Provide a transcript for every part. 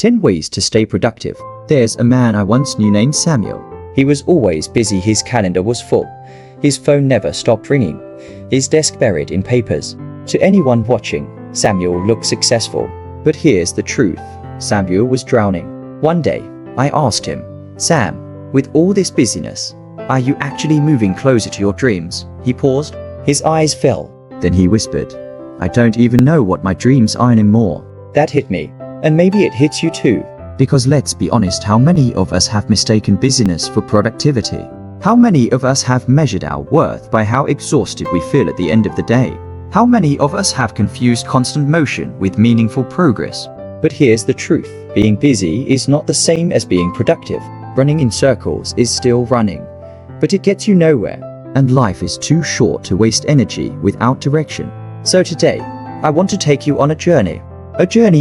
10 ways to stay productive. There's a man I once knew named Samuel. He was always busy, his calendar was full. His phone never stopped ringing. His desk buried in papers. To anyone watching, Samuel looked successful. But here's the truth. Samuel was drowning. One day, I asked him, "Sam, with all this busyness, are you actually moving closer to your dreams?" He paused. His eyes fell. Then he whispered, "I don't even know what my dreams are anymore." That hit me. And maybe it hits you too. Because let's be honest, how many of us have mistaken busyness for productivity? How many of us have measured our worth by how exhausted we feel at the end of the day? How many of us have confused constant motion with meaningful progress? But here's the truth. Being busy is not the same as being productive. Running in circles is still running, but it gets you nowhere. And life is too short to waste energy without direction. So today, I want to take you on a journey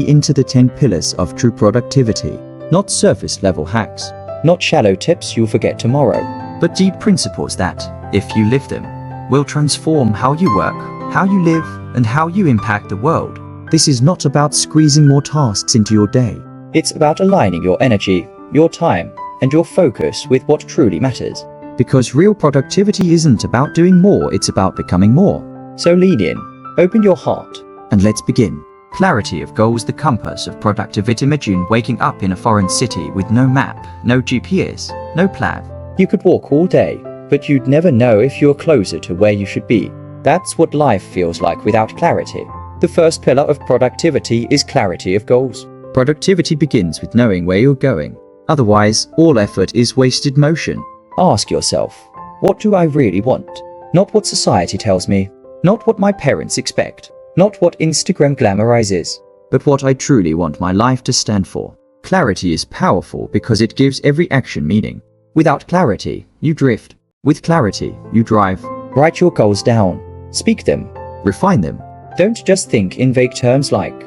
into the 10 pillars of true productivity. Not surface level hacks, not shallow tips you'll forget tomorrow, but deep principles that, if you live them, will transform how you work, how you live, and how you impact the world. This is not about squeezing more tasks into your day. It's about aligning your energy, your time, and your focus with what truly matters. Because real productivity isn't about doing more, it's about becoming more. So lean in, open your heart, and let's begin. Clarity of goals, the compass of productivity. Imagine waking up in a foreign city with no map, no GPS, no plan. You could walk all day, but you'd never know if you're closer to where you should be. That's what life feels like without clarity. The first pillar of productivity is clarity of goals. Productivity begins with knowing where you're going. Otherwise, all effort is wasted motion. Ask yourself, what do I really want? Not what society tells me, not what my parents expect, not what Instagram glamorizes, but what I truly want my life to stand for. Clarity is powerful because it gives every action meaning. Without clarity, you drift. With clarity, you drive. Write your goals down. Speak them. Refine them. Don't just think in vague terms like,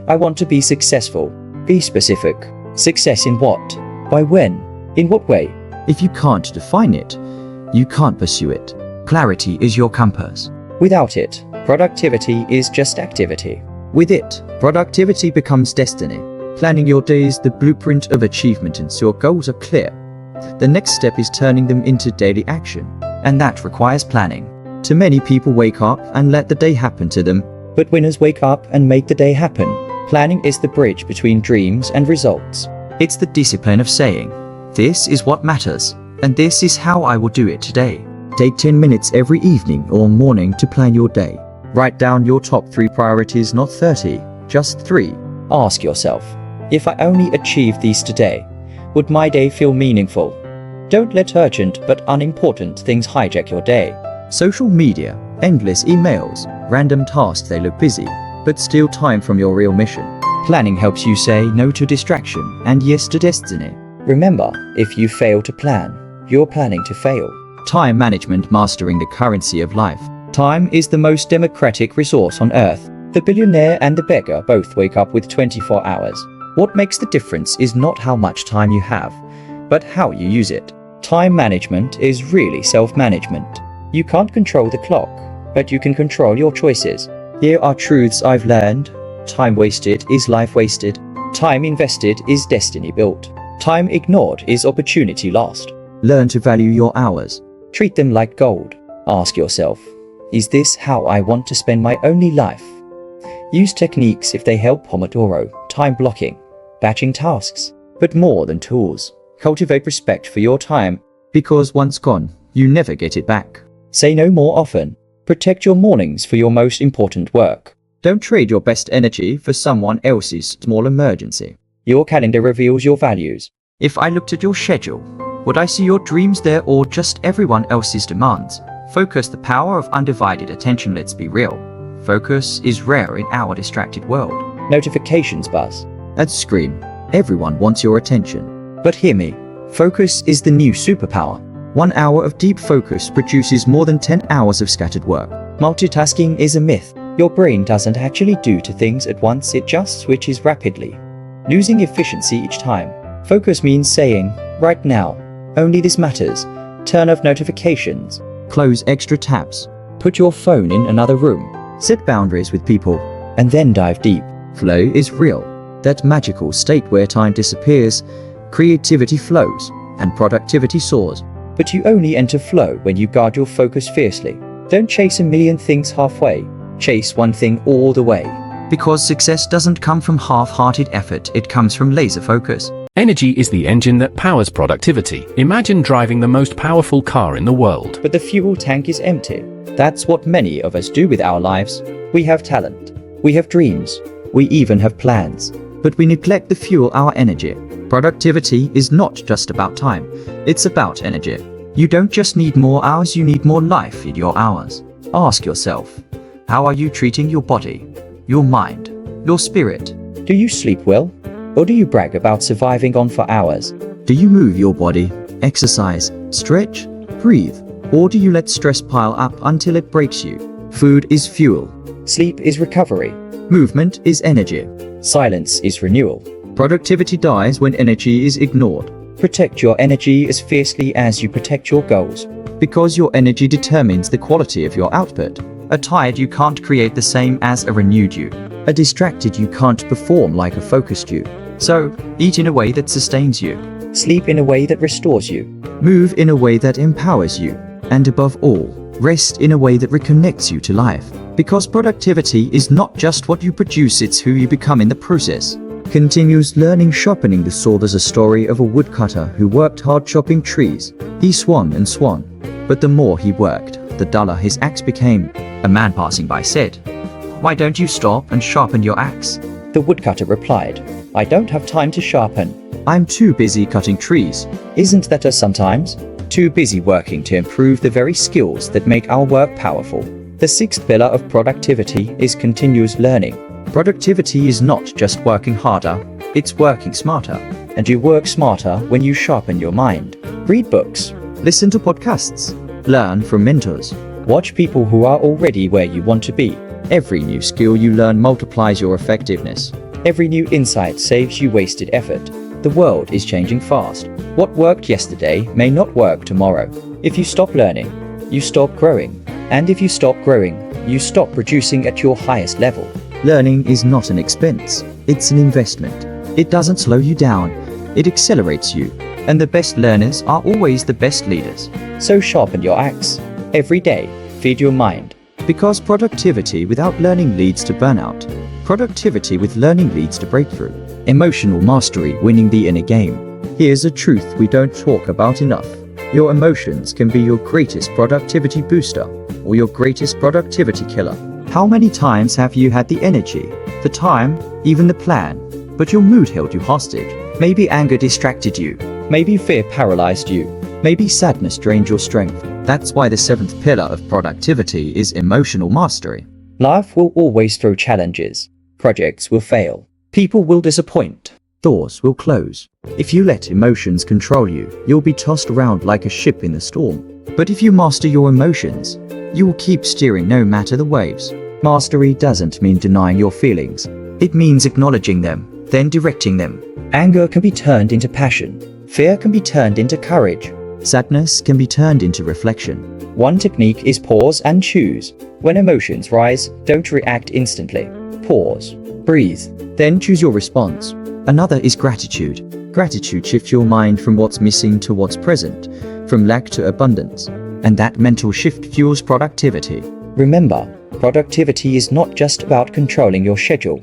"I want to be successful." Be specific. Success in what? By when? In what way? If you can't define it, you can't pursue it. Clarity is your compass. Without it, productivity is just activity. With it, productivity becomes destiny. Planning your day is the blueprint of achievement, and so your goals are clear. The next step is turning them into daily action, and that requires planning. Too many people wake up and let the day happen to them, but winners wake up and make the day happen. Planning is the bridge between dreams and results. It's the discipline of saying, "This is what matters, and this is how I will do it today." Take 10 minutes every evening or morning to plan your day. Write down your top 3 priorities, not 30, just 3. Ask yourself, if I only achieved these today, would my day feel meaningful? Don't let urgent but unimportant things hijack your day. Social media, endless emails, random tasks, they look busy, but steal time from your real mission. Planning helps you say no to distraction and yes to destiny. Remember, if you fail to plan, you're planning to fail. Time management, mastering the currency of life. Time is the most democratic resource on earth. The billionaire and the beggar both wake up with 24 hours. What makes the difference is not how much time you have, but how you use it. Time management is really self-management. You can't control the clock, but you can control your choices. Here are truths I've learned. Time wasted is life wasted. Time invested is destiny built. Time ignored is opportunity lost. Learn to value your hours. Treat them like gold. Ask yourself, is this how I want to spend my only life? Use techniques if they help: Pomodoro, time blocking, batching tasks. But more than tools, cultivate respect for your time, because once gone, you never get it back. Say no more often. Protect your mornings for your most important work. Don't trade your best energy for someone else's small emergency. Your calendar reveals your values. If I looked at your schedule, would I see your dreams there or just everyone else's demands? Focus, the power of undivided attention. Let's be real. Focus is rare in our distracted world. Notifications buzz. Ads scream. Everyone wants your attention. But hear me. Focus is the new superpower. 1 hour of deep focus produces more than 10 hours of scattered work. Multitasking is a myth. Your brain doesn't actually do 2 things at once, it just switches rapidly, losing efficiency each time. Focus means saying, right now, only this matters. Turn off notifications. Close extra tabs. Put your phone in another room. Set boundaries with people. And then dive deep. Flow is real. that magical state where time disappears, creativity flows, and productivity soars. But you only enter flow when you guard your focus fiercely. Don't chase a million things halfway. Chase one thing all the way. Because success doesn't come from half-hearted effort, it comes from laser focus. Energy is the engine that powers productivity. Imagine driving the most powerful car in the world. But the fuel tank is empty. That's what many of us do with our lives. We have talent. We have dreams. We even have plans. But we neglect to fuel our energy. Productivity is not just about time. It's about energy. You don't just need more hours, you need more life in your hours. Ask yourself, how are you treating your body, your mind, your spirit? Do you sleep well? Or do you brag about surviving on for hours? Do you move your body, exercise, stretch, breathe? Or do you let stress pile up until it breaks you? Food is fuel. Sleep is recovery. Movement is energy. Silence is renewal. Productivity dies when energy is ignored. Protect your energy as fiercely as you protect your goals. Because your energy determines the quality of your output. A tired you can't create the same as a renewed you. A distracted you can't perform like a focused you. So, eat in a way that sustains you. Sleep in a way that restores you. Move in a way that empowers you. And above all, rest in a way that reconnects you to life. Because productivity is not just what you produce, it's who you become in the process. Continuous learning sharpening the saw. There's a story of a woodcutter who worked hard chopping trees. He swung and swung. But the more he worked, the duller his axe became. A man passing by said, "Why don't you stop and sharpen your axe?" The woodcutter replied, "I don't have time to sharpen. I'm too busy cutting trees." Isn't that us sometimes? Too busy working to improve the very skills that make our work powerful. The sixth pillar of productivity is continuous learning. Productivity is not just working harder, it's working smarter. And you work smarter when you sharpen your mind. Read books, listen to podcasts, learn from mentors, watch people who are already where you want to be. Every new skill you learn multiplies your effectiveness. Every new insight saves you wasted effort. The world is changing fast. What worked yesterday may not work tomorrow. If you stop learning, you stop growing. And if you stop growing, you stop producing at your highest level. Learning is not an expense, it's an investment. It doesn't slow you down, it accelerates you. And the best learners are always the best leaders. So sharpen your axe. Every day, feed your mind. Because productivity without learning leads to burnout. Productivity with learning leads to breakthrough. Emotional mastery, winning the inner game. Here's a truth we don't talk about enough. Your emotions can be your greatest productivity booster or your greatest productivity killer. How many times have you had the energy, the time, even the plan, but your mood held you hostage? Maybe anger distracted you. Maybe fear paralyzed you. Maybe sadness drained your strength. That's why the seventh pillar of productivity is emotional mastery. Life will always throw challenges. Projects will fail. People will disappoint. Doors will close. If you let emotions control you, you'll be tossed around like a ship in the storm. But if you master your emotions, you will keep steering no matter the waves. Mastery doesn't mean denying your feelings. It means acknowledging them, then directing them. Anger can be turned into passion. Fear can be turned into courage. Sadness can be turned into reflection. One technique is pause and choose. When emotions rise, don't react instantly. Pause, breathe, then choose your response. Another is gratitude. Gratitude shifts your mind from what's missing to what's present, from lack to abundance. And that mental shift fuels productivity. Remember, productivity is not just about controlling your schedule.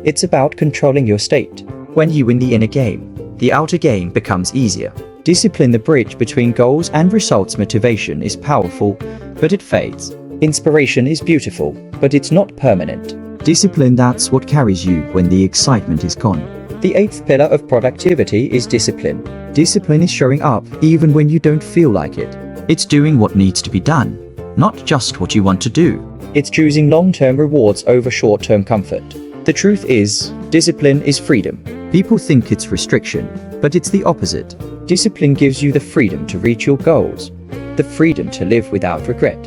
It's about controlling your state. When you win the inner game, the outer game becomes easier. Discipline, the bridge between goals and results. Motivation is powerful, but it fades. Inspiration is beautiful, but it's not permanent. Discipline, that's what carries you when the excitement is gone. The eighth pillar of productivity is discipline. Discipline is showing up even when you don't feel like it. It's doing what needs to be done, not just what you want to do. It's choosing long-term rewards over short-term comfort. The truth is, discipline is freedom. People think it's restriction, but it's the opposite. Discipline gives you the freedom to reach your goals, the freedom to live without regret,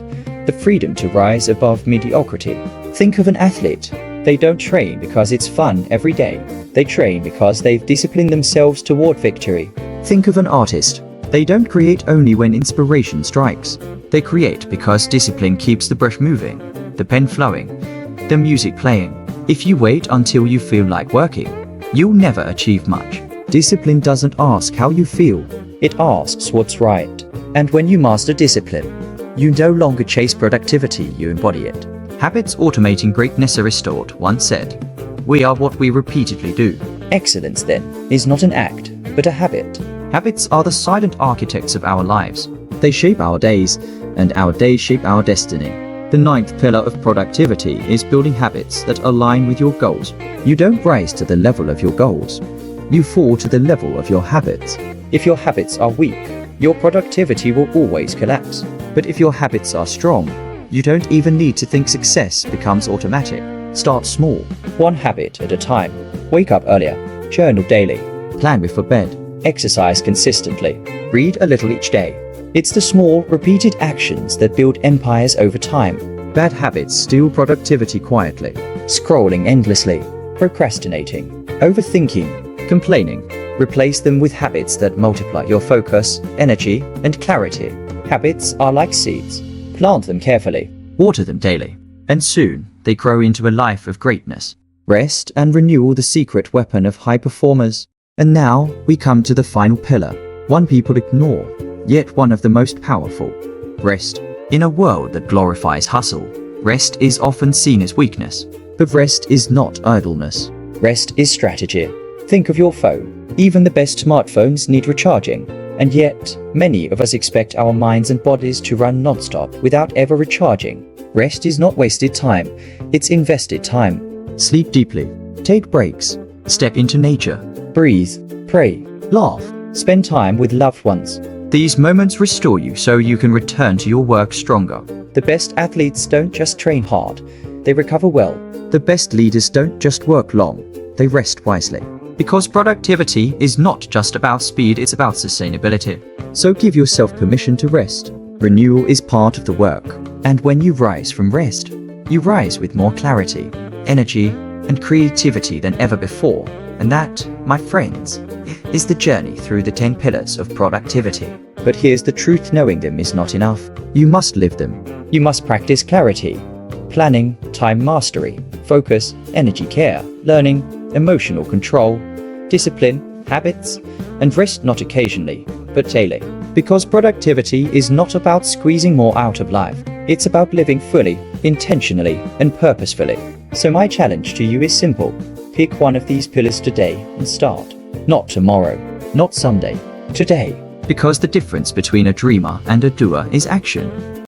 the freedom to rise above mediocrity. Think of an athlete. They don't train because it's fun every day. They train because they've disciplined themselves toward victory. Think of an artist. They don't create only when inspiration strikes. They create because discipline keeps the brush moving, the pen flowing, the music playing. If you wait until you feel like working, you'll never achieve much. Discipline doesn't ask how you feel, it asks what's right. And when you master discipline, you no longer chase productivity, you embody it. Habits automating greatness. Aristotle once said, "We are what we repeatedly do." Excellence, then, is not an act, but a habit. Habits are the silent architects of our lives. They shape our days, and our days shape our destiny. The ninth pillar of productivity is building habits that align with your goals. You don't rise to the level of your goals. You fall to the level of your habits. If your habits are weak, your productivity will always collapse. But if your habits are strong, you don't even need to think. Success becomes automatic. Start small, one habit at a time. Wake up earlier, journal daily, plan before bed, exercise consistently, read a little each day. It's the small, repeated actions that build empires over time. Bad habits steal productivity quietly. Scrolling endlessly, procrastinating, overthinking, complaining. Replace them with habits that multiply your focus, energy, and clarity. Habits are like seeds. Plant them carefully, water them daily, and soon they grow into a life of greatness. Rest and renewal, the secret weapon of high performers. And now we come to the final pillar, one people ignore, yet one of the most powerful. Rest. In a world that glorifies hustle, rest is often seen as weakness. But rest is not idleness. Rest is strategy. Think of your phone. Even the best smartphones need recharging. And yet, many of us expect our minds and bodies to run non-stop without ever recharging. Rest is not wasted time, it's invested time. Sleep deeply. Take breaks. Step into nature. Breathe. Pray. Laugh. Spend time with loved ones. These moments restore you so you can return to your work stronger. The best athletes don't just train hard, they recover well. The best leaders don't just work long, they rest wisely. Because productivity is not just about speed, it's about sustainability. So give yourself permission to rest. Renewal is part of the work. And when you rise from rest, you rise with more clarity, energy, and creativity than ever before. And that, my friends, is the journey through the 10 pillars of productivity. But here's the truth, knowing them is not enough. You must live them. You must practice clarity, planning, time mastery, focus, energy care, learning, emotional control, discipline, habits, and rest, not occasionally, but daily. Because productivity is not about squeezing more out of life. It's about living fully, intentionally, and purposefully. So my challenge to you is simple. Pick one of these pillars today and start. Not tomorrow, not someday, today. Because the difference between a dreamer and a doer is action.